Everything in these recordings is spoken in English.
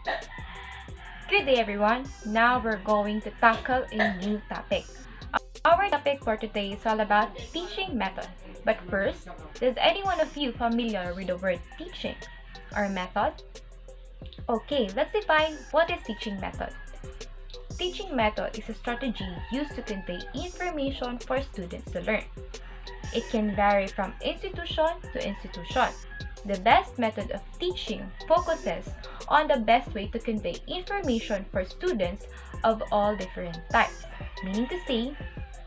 Good day everyone! Now we're going to tackle a new topic. Our topic for today is all about teaching method. But first, is any one of you familiar with the word teaching or method? Okay, let's define what is teaching method. Teaching method is a strategy used to convey information for students to learn. It can vary from institution to institution. The best method of teaching focuses on the best way to convey information for students of all different types. Meaning to say,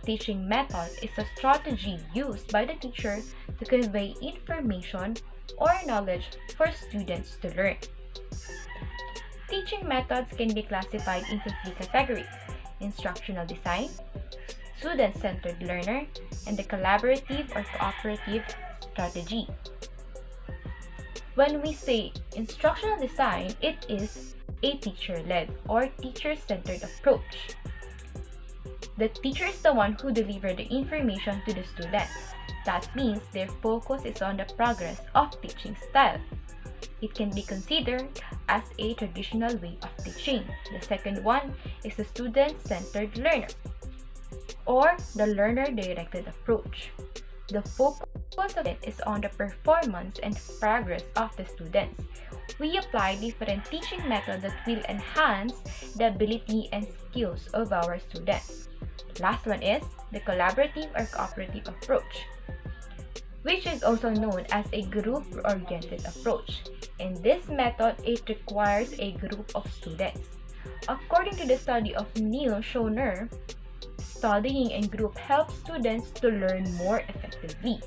teaching method is a strategy used by the teacher to convey information or knowledge for students to learn. Teaching methods can be classified into three categories: instructional design, student-centered learner, and the collaborative or cooperative strategy. When we say instructional design, it is a teacher-led or teacher-centered approach. The teacher is the one who delivers the information to the students. That means their focus is on the progress of teaching style. It can be considered as a traditional way of teaching. The second one is the student-centered learner or the learner-directed approach. The focus of it is on the performance and progress of the students. We apply different teaching methods that will enhance the ability and skills of our students. Last one is the collaborative or cooperative approach, which is also known as a group-oriented approach. In this method, it requires a group of students. According to the study of Neil Schoner, studying in group helps students to learn more effectively.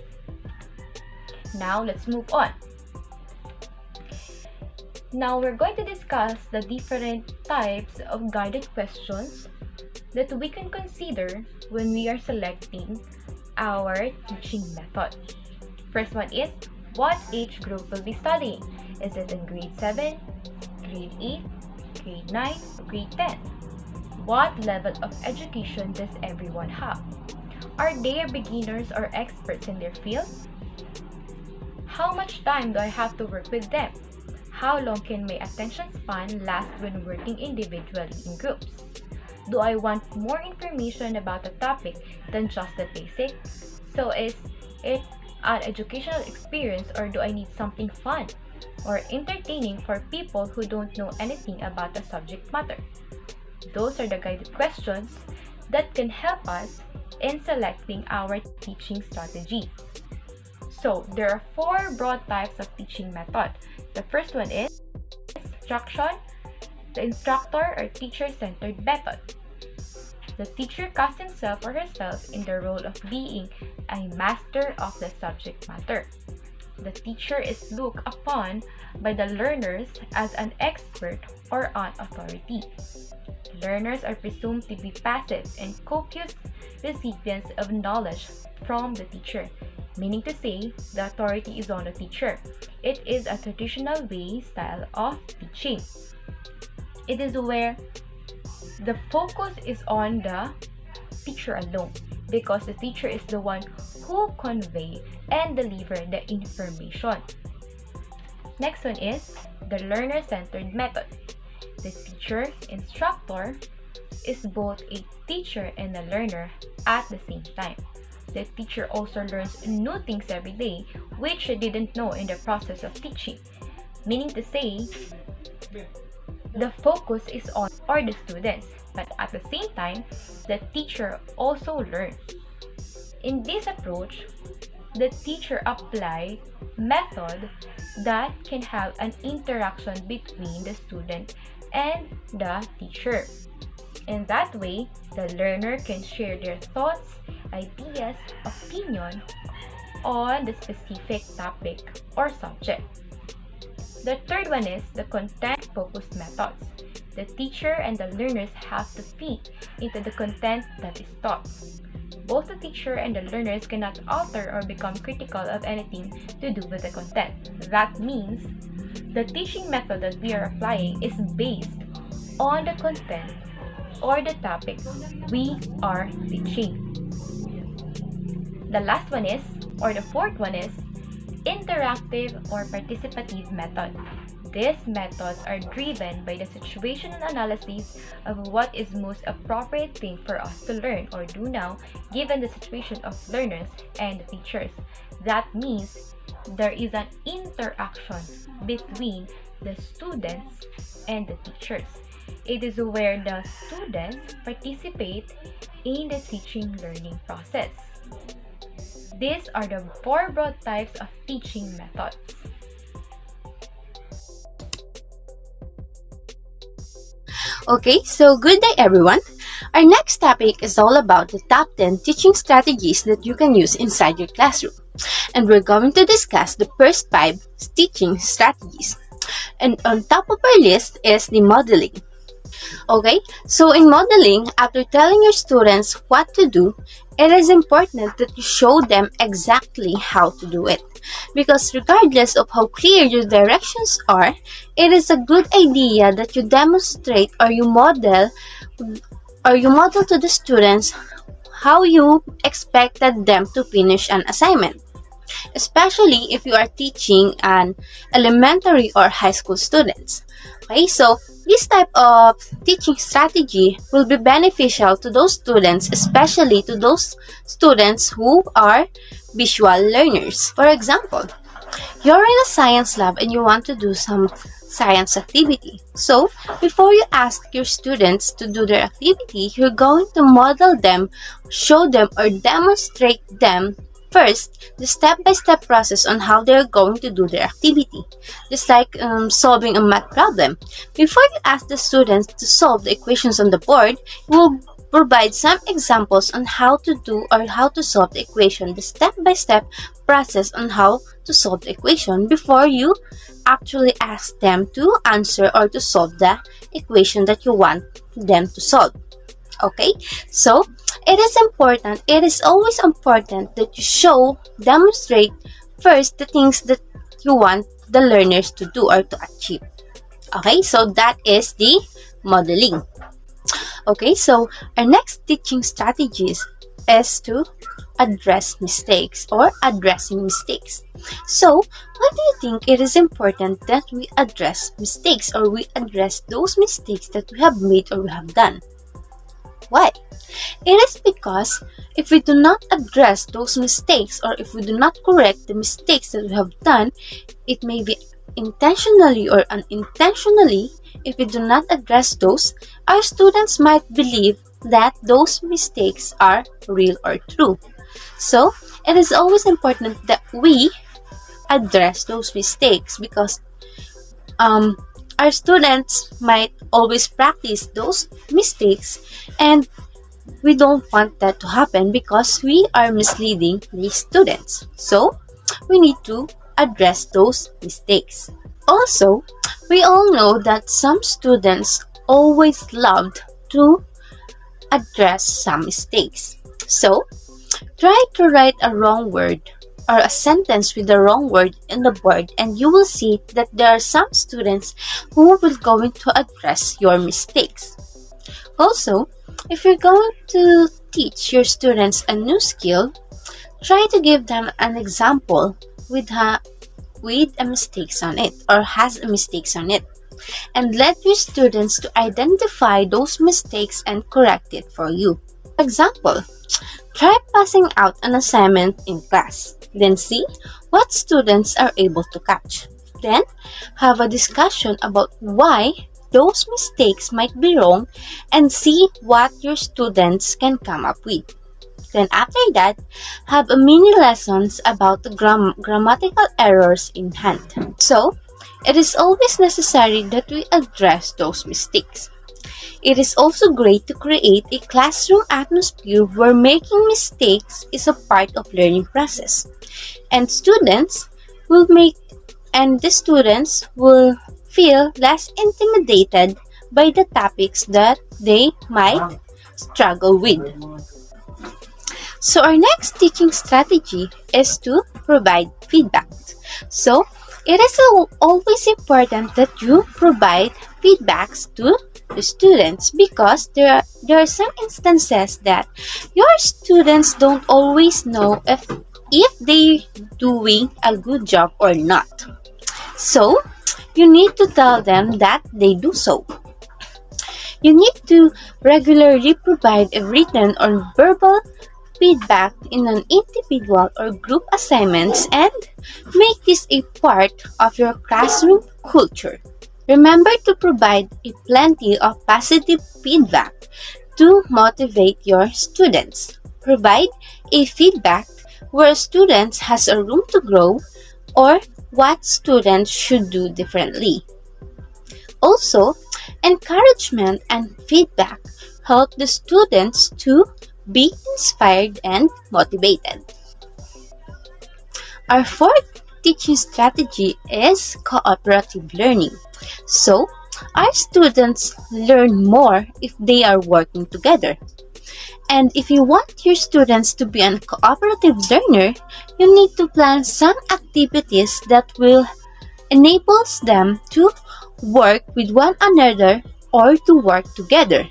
Now, let's move on. Now, we're going to discuss the different types of guided questions that we can consider when we are selecting our teaching method. First one is, what age group will be studying? Is it in grade 7, grade 8, grade 9, or grade 10? What level of education does everyone have? Are they beginners or experts in their field? How much time do I have to work with them? How long can my attention span last when working individually in groups? Do I want more information about the topic than just the basics? So is it an educational experience, or do I need something fun or entertaining for people who don't know anything about the subject matter? Those are the guided questions that can help us in selecting our teaching strategy. So, there are four broad types of teaching method. The first one is instruction, the instructor or teacher-centered method. The teacher casts himself or herself in the role of being a master of the subject matter. The teacher is looked upon by the learners as an expert or an authority. Learners are presumed to be passive and copious recipients of knowledge from the teacher, meaning to say, the authority is on the teacher. It is a traditional style of teaching. It is where the focus is on the teacher alone, because the teacher is the one who convey and deliver the information. Next one is the learner-centered method. The teacher, instructor, is both a teacher and a learner at the same time. The teacher also learns new things every day, which she didn't know in the process of teaching. Meaning to say, the focus is on the students, but at the same time, the teacher also learns. In this approach, the teacher applies method that can have an interaction between the student and the teacher. In that way, the learner can share their thoughts, ideas, opinion on the specific topic or subject. The third one is the content-focused methods. The teacher and the learners have to fit into the content that is taught. Both the teacher and the learners cannot alter or become critical of anything to do with the content. That means the teaching method that we are applying is based on the content or the topic we are teaching. The last one is, or the fourth one is, interactive or participative method. These methods are driven by the situational analysis of what is most appropriate thing for us to learn or do now given the situation of learners and the teachers. That means there is an interaction between the students and the teachers. It is where the students participate in the teaching learning process. These are the four broad types of teaching methods. Okay, so good day everyone. Our next topic is all about the top 10 teaching strategies that you can use inside your classroom. And we're going to discuss the first 5 teaching strategies. And on top of our list is the modeling. Okay, so in modeling, after telling your students what to do, it is important that you show them exactly how to do it. Because regardless of how clear your directions are, it is a good idea that you demonstrate or you model to the students how you expected them to finish an assignment. Especially if you are teaching an elementary or high school students. Okay, so this type of teaching strategy will be beneficial to those students, especially to those students who are visual learners. For example, you're in a science lab and you want to do some science activity. So, before you ask your students to do their activity, you're going to model them, show them, or demonstrate them first the step-by-step process on how they're going to do their activity. Just like solving a math problem. Before you ask the students to solve the equations on the board, you will provide some examples on how to do or how to solve the equation, the step-by-step process on how to solve the equation before you actually ask them to answer or to solve the equation that you want them to solve. Okay, so it is always important that you demonstrate first the things that you want the learners to do or to achieve. Okay, so that is the modeling. Okay, so our next teaching strategies is to address mistakes or addressing mistakes. So, why do you think it is important that we address mistakes or we address those mistakes that we have made or we have done? Why? It is because if we do not address those mistakes or if we do not correct the mistakes that we have done, it may be intentionally or unintentionally, if we do not address those, our students might believe that those mistakes are real or true. So, it is always important that we address those mistakes because our students might always practice those mistakes and we don't want that to happen because we are misleading these students. So, we need to address those mistakes. Also, we all know that some students always loved to address some mistakes. So, try to write a wrong word or a sentence with the wrong word in the board and you will see that there are some students who will going to address your mistakes. Also, if you're going to teach your students a new skill, try to give them an example with a mistakes on it or has a mistakes on it. And let your students to identify those mistakes and correct it for you. For example, try passing out an assignment in class. Then see what students are able to catch. Then have a discussion about why those mistakes might be wrong and see what your students can come up with. Then after that, have a mini lessons about the grammatical errors in hand. So, it is always necessary that we address those mistakes. It is also great to create a classroom atmosphere where making mistakes is a part of learning process. And the students will feel less intimidated by the topics that they might struggle with. So our next teaching strategy is to provide feedback. So it is always important that you provide feedbacks to the students because there are some instances that your students don't always know if they doing a good job or not. So you need to tell them that they do so. You need to regularly provide a written or verbal feedback in an individual or group assignments and make this a part of your classroom culture. Remember to provide a plenty of positive feedback to motivate your students. Provide a feedback where students has a room to grow or what students should do differently. Also, encouragement and feedback help the students to be inspired and motivated. Our fourth teaching strategy is cooperative learning. So, our students learn more if they are working together. And if you want your students to be a cooperative learner, you need to plan some activities that will enable them to work with one another or to work together.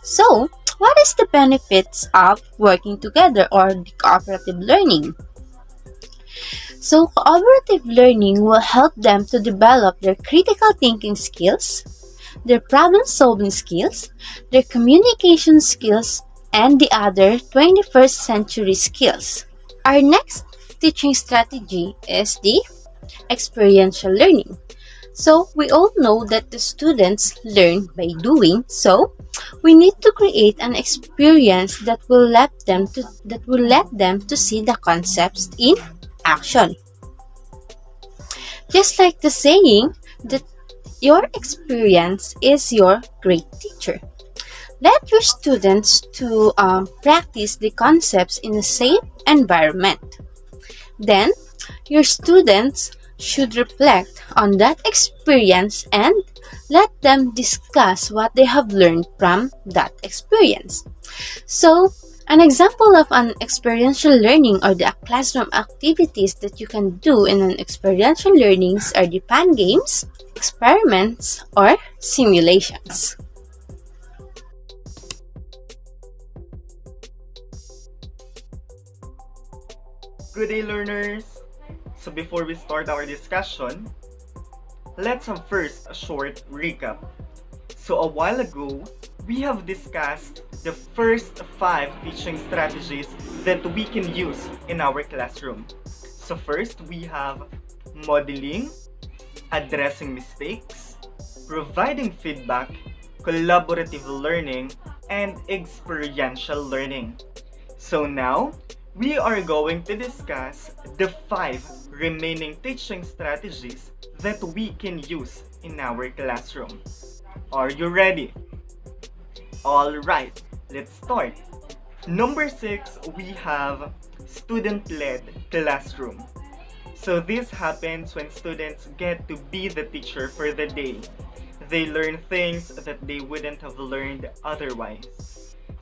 So, what is the benefits of working together or the cooperative learning? So, cooperative learning will help them to develop their critical thinking skills, their problem-solving skills, their communication skills, and the other 21st century skills. Our next teaching strategy is the experiential learning. So, we all know that the students learn by doing, so we need to create an experience that will let them to see the concepts in action. Just like the saying that your experience is your great teacher. Let your students to practice the concepts in a safe environment. Then, your students should reflect on that experience and let them discuss what they have learned from that experience. So, an example of an experiential learning or the classroom activities that you can do in an experiential learnings are the fun games, experiments, or simulations. Good day, learners! So before we start our discussion, let's have first a short recap. So a while ago, we have discussed the first 5 teaching strategies that we can use in our classroom. So first, we have modeling, addressing mistakes, providing feedback, collaborative learning, and experiential learning. So now, we are going to discuss the 5 remaining teaching strategies that we can use in our classroom. Are you ready? Alright, let's start. Number 6, we have student-led classroom. So this happens when students get to be the teacher for the day. They learn things that they wouldn't have learned otherwise.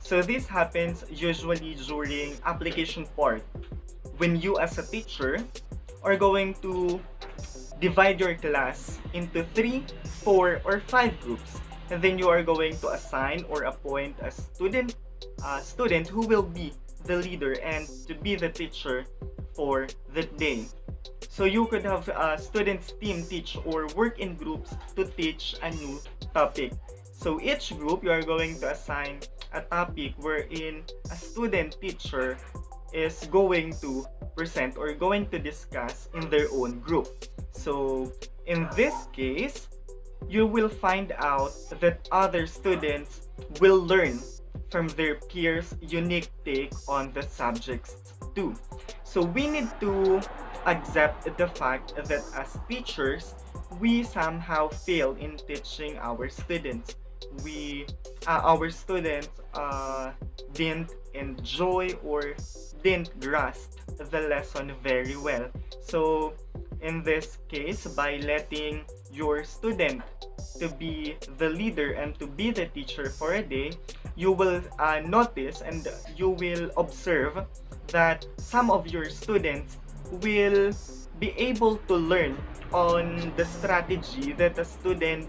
So this happens usually during application part, when you as a teacher are going to divide your class into 3, 4, or 5 groups, and then you are going to assign or appoint a student who will be the leader and to be the teacher for the day. So you could have students team teach or work in groups to teach a new topic. So each group you are going to assign a topic wherein a student teacher is going to present or going to discuss in their own group. So in this case, you will find out that other students will learn from their peers' unique take on the subjects too. So we need to accept the fact that as teachers, we somehow fail in teaching our students. Our students didn't enjoy or didn't grasp the lesson very well. So in this case, by letting your student to be the leader and to be the teacher for a day, you will notice and you will observe that some of your students will be able to learn on the strategy that a student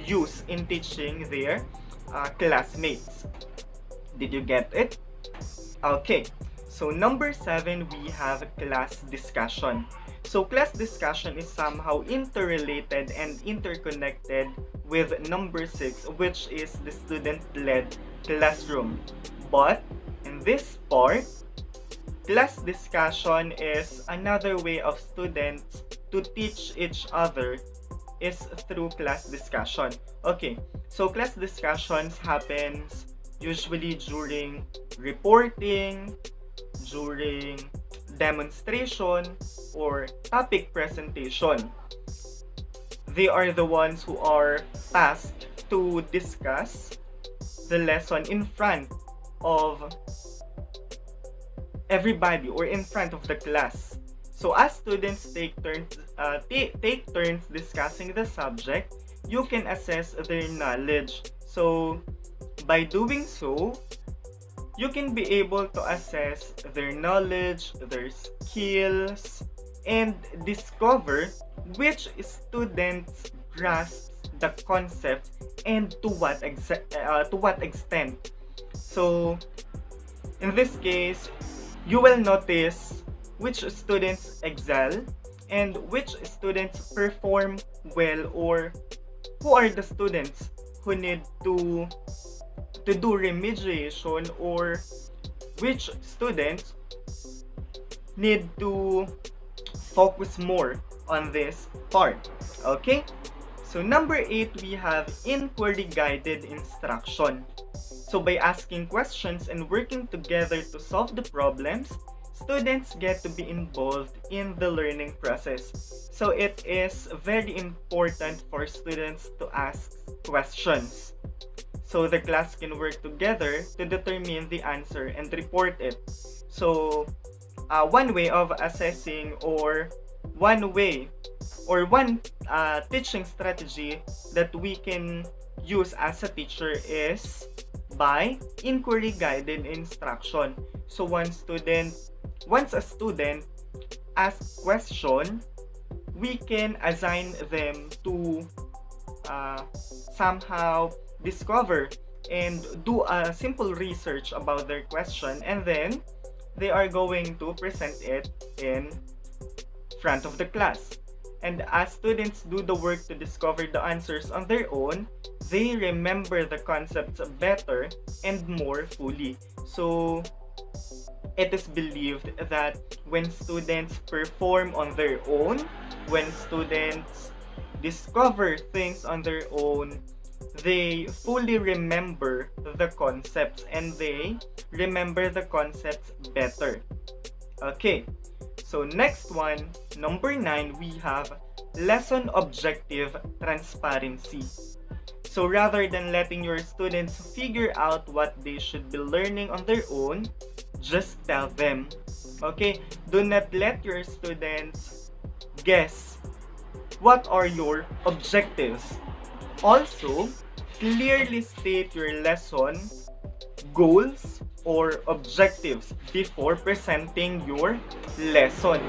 use in teaching their classmates. Did you get it? Okay, so number 7, we have class discussion. So class discussion is somehow interrelated and interconnected with number 6, which is the student-led classroom. But in this part, class discussion is another way of students to teach each other is through class discussion. Okay, so class discussions happens usually during reporting, during demonstration, or topic presentation. They are the ones who are tasked to discuss the lesson in front of everybody or in front of the class. So as students take turns discussing the subject, you can assess their knowledge. So by doing so, you can be able to assess their knowledge, their skills, and discover which students grasp the concept and to what extent. So in this case, you will notice which students excel and which students perform well, or who are the students who need to do remediation, or which students need to focus more on this part. Okay? So number 8, we have inquiry guided instruction. So by asking questions and working together to solve the problems, students get to be involved in the learning process. So it is very important for students to ask questions, so the class can work together to determine the answer and report it. So one way of assessing, or one teaching strategy that we can use as a teacher is by inquiry guided instruction. So once a student asks question, we can assign them to somehow discover and do a simple research about their question, and then they are going to present it in front of the class. And as students do the work to discover the answers on their own, they remember the concepts better and more fully. So it is believed that when students perform on their own, when students discover things on their own, they fully remember the concepts and they remember the concepts better. Okay, so next one, number 9, we have lesson objective transparency. So rather than letting your students figure out what they should be learning on their own, just tell them. Okay, do not let your students guess what are your objectives. Also, clearly state your lesson goals or objectives before presenting your lesson.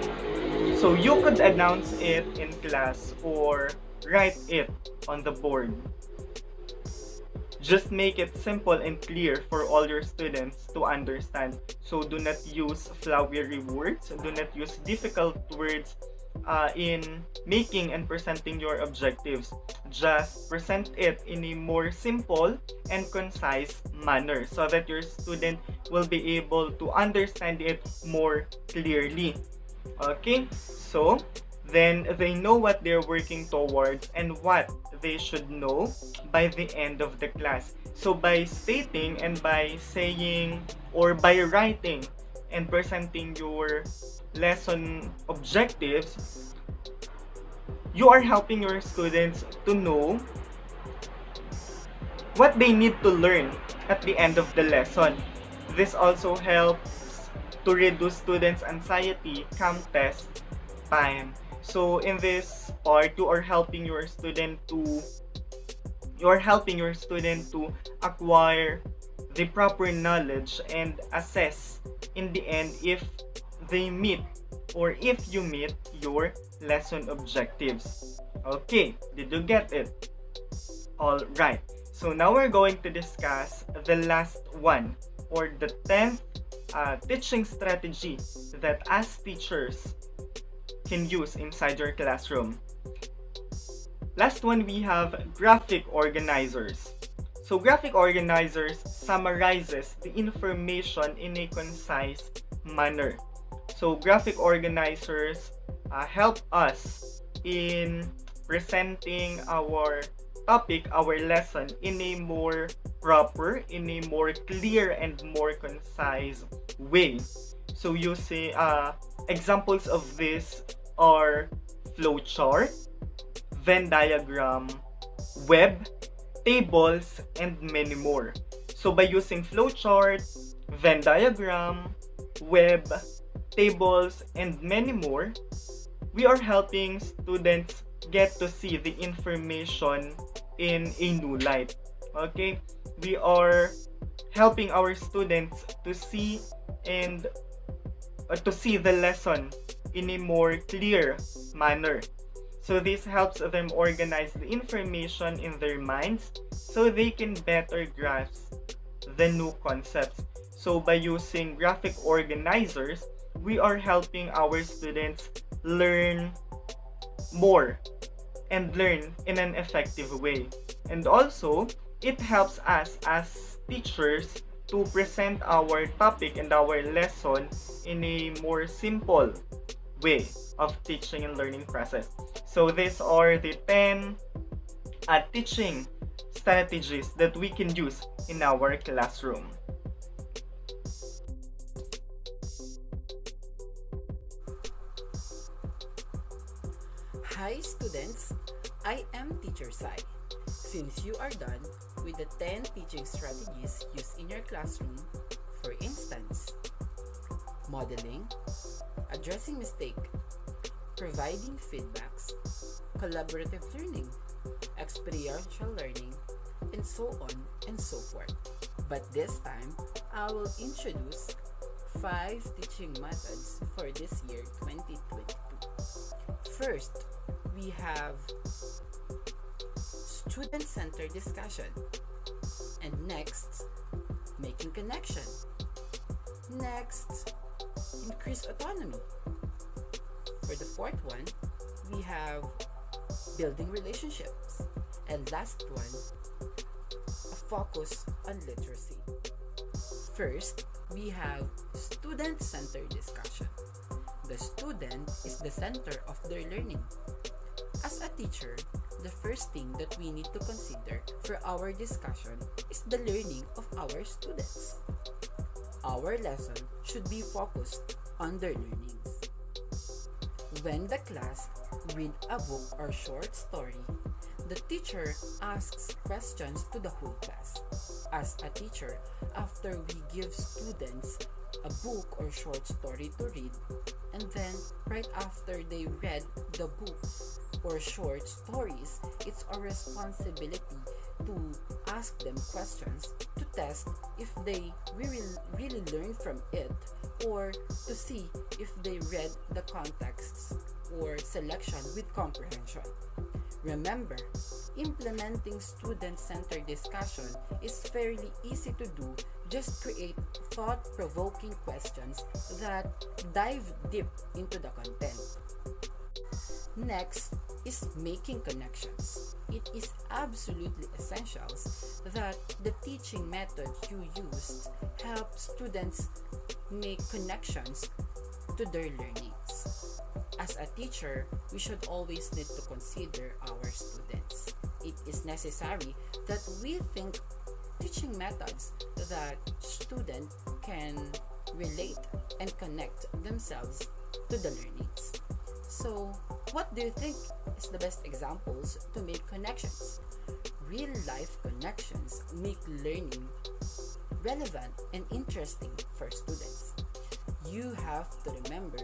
So you could announce it in class or write it on the board. Just make it simple and clear for all your students to understand. So do not use flowery words, do not use difficult words in making and presenting your objectives. Just present it in a more simple and concise manner so that your student will be able to understand it more clearly. Okay, so then they know what they're working towards and what they should know by the end of the class. So by stating and by saying or by writing and presenting your lesson objectives, you are helping your students to know what they need to learn at the end of the lesson. This also helps to reduce students' anxiety come test time. So in this part, you are helping your student to acquire the proper knowledge and assess in the end if they meet or if you meet your lesson objectives. Okay, did you get it? All right. So now we're going to discuss the last one, or the 10th teaching strategy that as teachers can use inside your classroom. Last one, we have graphic organizers. So graphic organizers summarizes the information in a concise manner. So graphic organizers help us in presenting our topic, our lesson in a more proper, in a more clear and more concise way. So you see examples of this are flowchart, Venn diagram, web, tables, and many more. So by using flowchart, Venn diagram, web, tables, and many more, we are helping students get to see the information in a new light. Okay? We are helping our students to see and to see the lesson in a more clear manner. So this helps them organize the information in their minds so they can better grasp the new concepts. So by using graphic organizers, we are helping our students learn more and learn in an effective way. And also, it helps us as teachers to present our topic and our lesson in a more simple way of teaching and learning process. So these are the 10 teaching strategies that we can use in our classroom. Hi students, I am Teacher Sai. Since you are done with the 10 teaching strategies used in your classroom, for instance, modeling, addressing mistake, providing feedbacks, collaborative learning, experiential learning, and so on and so forth. But this time, I will introduce 5 teaching methods for this year 2022. First, we have student-centered discussion. And next, making connection. Next, increase autonomy. For the fourth one, we have building relationships. And last one, a focus on literacy. First, we have student-centered discussion. The student is the center of their learning. As a teacher, the first thing that we need to consider for our discussion is the learning of our students. Our lesson should be focused on their learnings. When the class read a book or short story, the teacher asks questions to the whole class. As a teacher, after we give students a book or short story to read, and then right after they read the book or short stories, it's our responsibility to ask them questions to test if they really learn from it, or to see if they read the contexts or selection with comprehension. Remember, implementing student-centered discussion is fairly easy to do. Just create thought-provoking questions that dive deep into the content. Next is making connections. It is absolutely essential that the teaching method you used help students make connections to their learnings. As a teacher, we should always need to consider our students. It is necessary that we think teaching methods that students can relate and connect themselves to the learnings. So, what do you think is the best examples to make connections? Real-life connections make learning relevant and interesting for students. You have to remember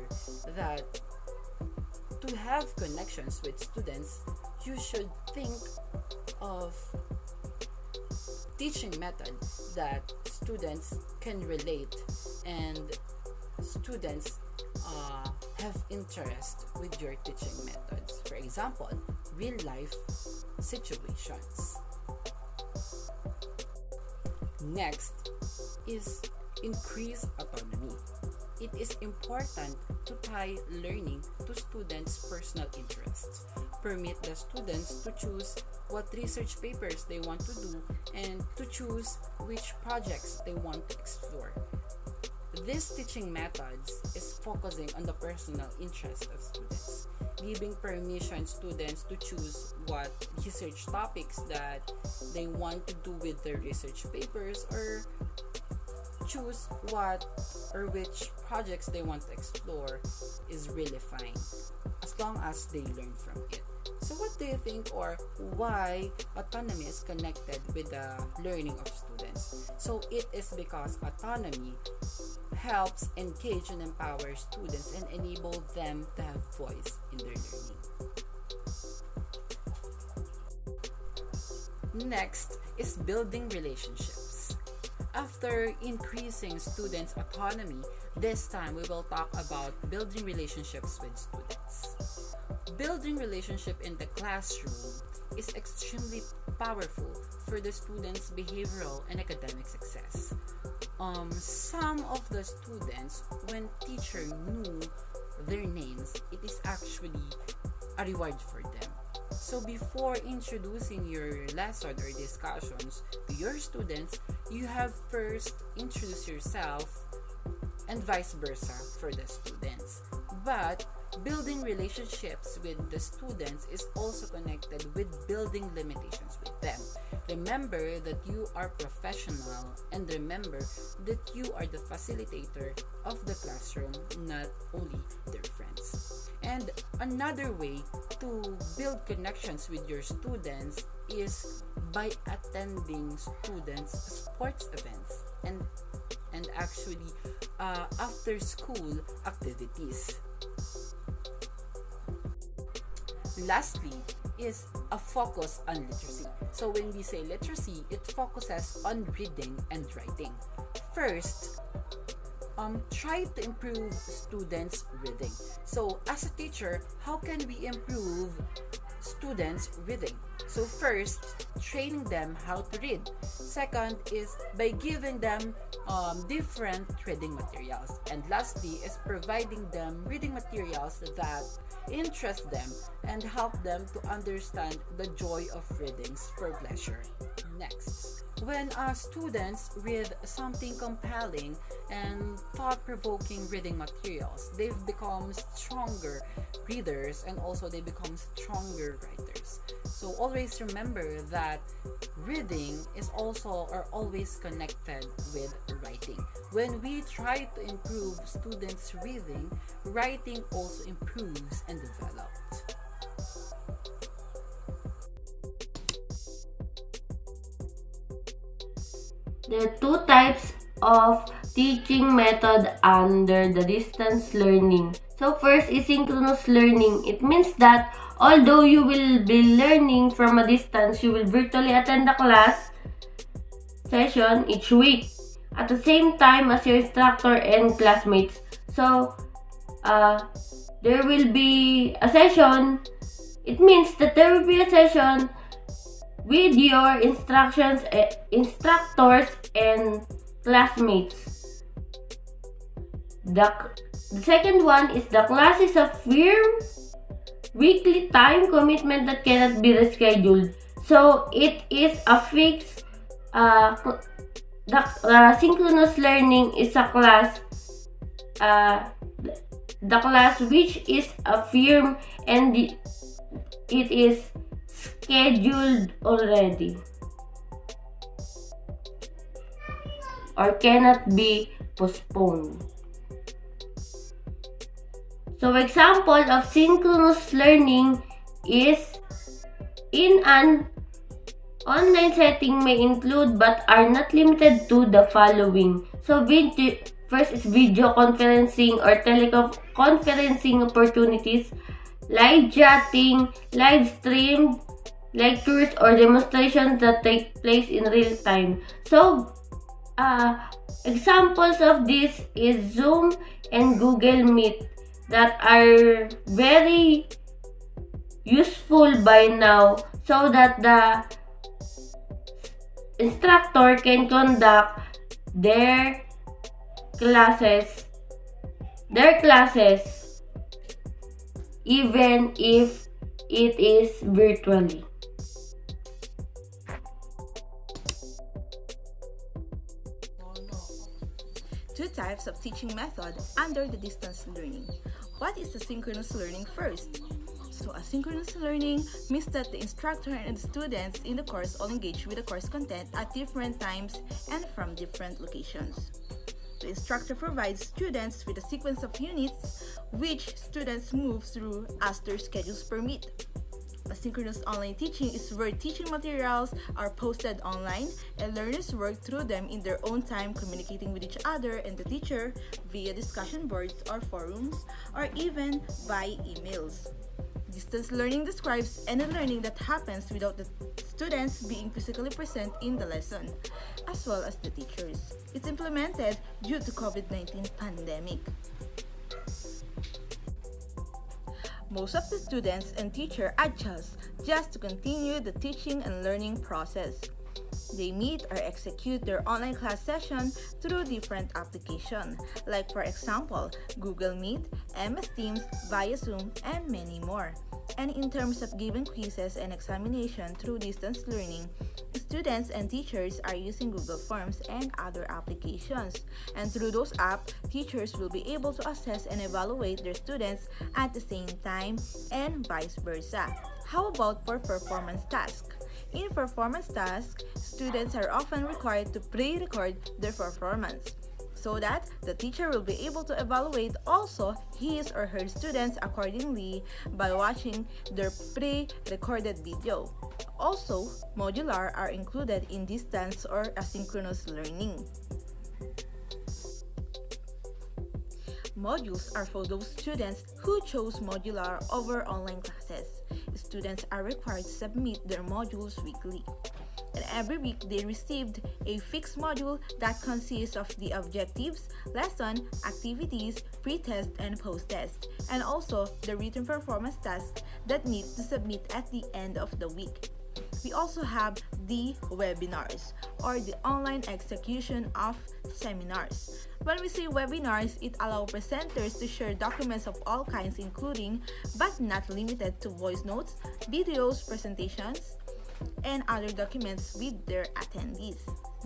that to have connections with students, you should think of teaching method that students can relate and students have interest with your teaching methods. For example, real life situations. Next is increase autonomy. It is important to tie learning to students' personal interests, permit the students to choose what research papers they want to do, and to choose which projects they want to explore. These teaching methods is focusing on the personal interest of students, giving permission students to choose what research topics that they want to do with their research papers, or choose what or which projects they want to explore is really fine, as long as they learn from it. So what do you think, or why autonomy is connected with the learning of students? So it is because autonomy helps engage and empower students and enable them to have voice in their learning. Next is building relationships. After increasing students' autonomy, this time we will talk about building relationships with students. Building relationship in the classroom is extremely powerful for the students' behavioral and academic success. Some of the students, when teacher knew their names, it is actually a reward for them. So before introducing your lesson or discussions to your students, you have first introduce yourself and vice versa for the students. But building relationships with the students is also connected with building limitations with them. Remember that you are professional, and remember that you are the facilitator of the classroom, not only their friends. And another way to build connections with your students is by attending students' sports events and actually after school activities. Lastly is a focus on literacy. So when we say literacy, it focuses on reading and writing. First, try to improve students' reading. So as a teacher, how can we improve students' reading? So first, training them how to read. Second is by giving them different reading materials. And lastly is providing them reading materials that interest them and help them to understand the joy of readings for pleasure. Next, when students read something compelling and thought-provoking reading materials, they've become stronger readers and also they become stronger writers. So always remember that reading is also or always connected with writing. When we try to improve students' reading, writing also improves and develops. There are two types of teaching method under the distance learning. So first is synchronous learning. It means that although you will be learning from a distance, you will virtually attend the class session each week at the same time as your instructor and classmates. So there will be a session. It means that there will be a session with your instructors and classmates. The second one is the class is a firm weekly time commitment that cannot be rescheduled. So it is a fixed the synchronous learning is a class the class which is a firm and it is scheduled already or cannot be postponed. So example of synchronous learning is in an online setting may include but are not limited to the following. So first is video conferencing or teleconferencing opportunities, live chatting, live streamed lectures or demonstrations that take place in real time. So examples of this is Zoom and Google Meet that are very useful by now so that the instructor can conduct their classes their classes even if it is virtually. Two types of teaching method under the distance learning. What is asynchronous learning first? So asynchronous learning means that the instructor and the students in the course all engage with the course content at different times and from different locations. The instructor provides students with a sequence of units which students move through as their schedules permit. Asynchronous online teaching is where teaching materials are posted online and learners work through them in their own time, communicating with each other and the teacher via discussion boards or forums or even by emails. Distance learning describes any learning that happens without the students being physically present in the lesson, as well as the teachers. It's implemented due to COVID-19 pandemic. Most of the students and teacher adjust just to continue the teaching and learning process. They meet or execute their online class session through different applications, like for example, Google Meet, MS Teams, via Zoom, and many more. And in terms of giving quizzes and examination through distance learning, students and teachers are using Google Forms and other applications. And through those apps, teachers will be able to assess and evaluate their students at the same time and vice versa. How about for performance tasks? In performance tasks, students are often required to pre-record their performance so that the teacher will be able to evaluate also his or her students accordingly by watching their pre-recorded video. Also, modular are included in distance or asynchronous learning. Modules are for those students who chose modular over online classes. Students are required to submit their modules weekly. And every week they received a fixed module that consists of the objectives, lesson, activities, pre-test, and post-test, and also the written performance tasks that need to submit at the end of the week. We also have the webinars, or the online execution of seminars. When we say webinars, it allows presenters to share documents of all kinds, including but not limited to voice notes, videos, presentations, and other documents with their attendees.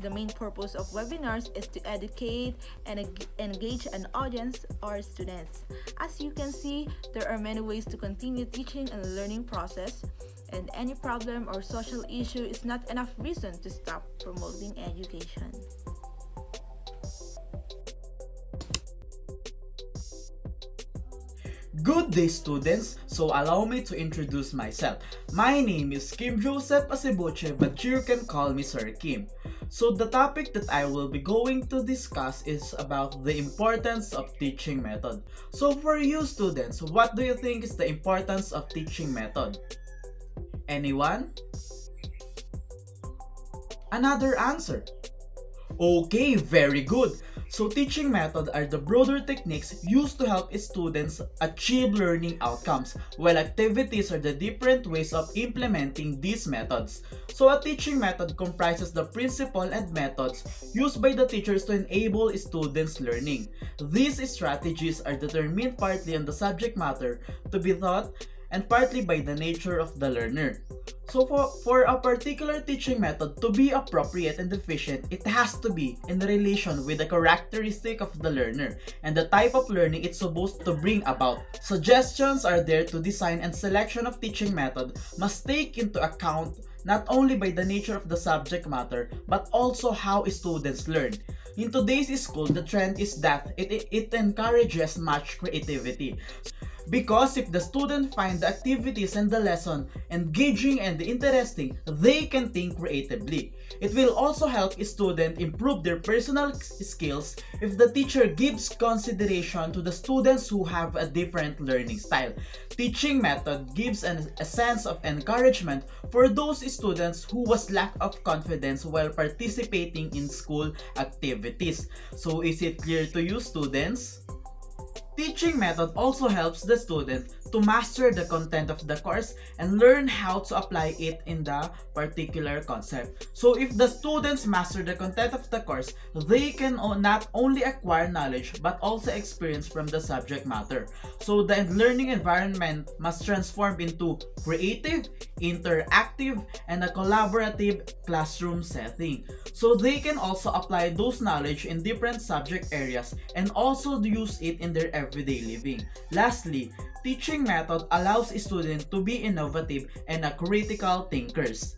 The main purpose of webinars is to educate and engage an audience or students. As you can see, there are many ways to continue teaching and learning process, and any problem or social issue is not enough reason to stop promoting education. Good day, students! So allow me to introduce myself. My name is Kim Joseph Asibuche, but you can call me Sir Kim. So the topic that I will be going to discuss is about the importance of teaching method. So for you students, what do you think is the importance of teaching method? Anyone? Another answer? Okay, very good. So teaching method are the broader techniques used to help students achieve learning outcomes, while activities are the different ways of implementing these methods. So a teaching method comprises the principle and methods used by the teachers to enable students' learning. These strategies are determined partly on the subject matter to be taught and partly by the nature of the learner. So for a particular teaching method to be appropriate and efficient, it has to be in relation with the characteristic of the learner and the type of learning it's supposed to bring about. Suggestions are there to design, and selection of teaching method must take into account not only by the nature of the subject matter, but also how students learn. In today's school, the trend is that it encourages much creativity. Because if the student find the activities and the lesson engaging and interesting, they can think creatively. It will also help students improve their personal skills if the teacher gives consideration to the students who have a different learning style. Teaching method gives a sense of encouragement for those students who was lack of confidence while participating in school activities. So is it clear to you, students? Teaching method also helps the student to master the content of the course and learn how to apply it in the particular concept. So if the students master the content of the course, they can not only acquire knowledge but also experience from the subject matter. So the learning environment must transform into creative, interactive, and a collaborative classroom setting. So they can also apply those knowledge in different subject areas and also use it in their everyday living. Lastly, teaching method allows students to be innovative and critical thinkers.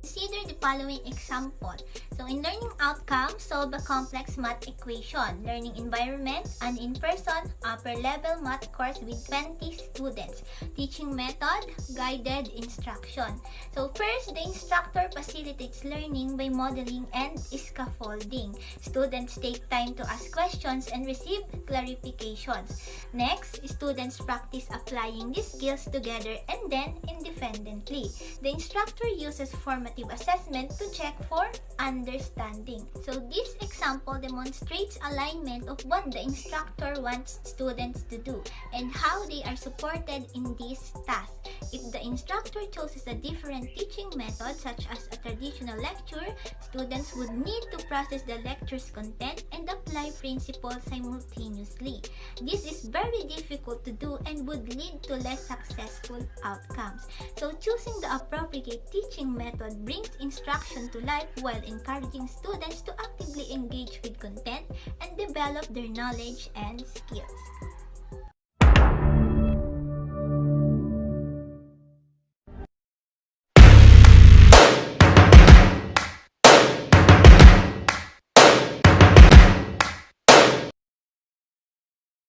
Consider the following example. So in learning outcome, solve a complex math equation. Learning environment, an in-person upper level math course with 20 students. Teaching method, guided instruction. So first, the instructor facilitates learning by modeling and scaffolding. Students take time to ask questions and receive clarifications. Next, students practice applying these skills together and then independently. The instructor uses formative assessment to check for understanding. So this example demonstrates alignment of what the instructor wants students to do and how they are supported in this task. If the instructor chooses a different teaching method such as a traditional lecture, students would need to process the lecture's content and apply principles simultaneously. This is very difficult to do and would lead to less successful outcomes. So choosing the appropriate teaching method brings instruction to life while encouraging students to actively engage with content and develop their knowledge and skills.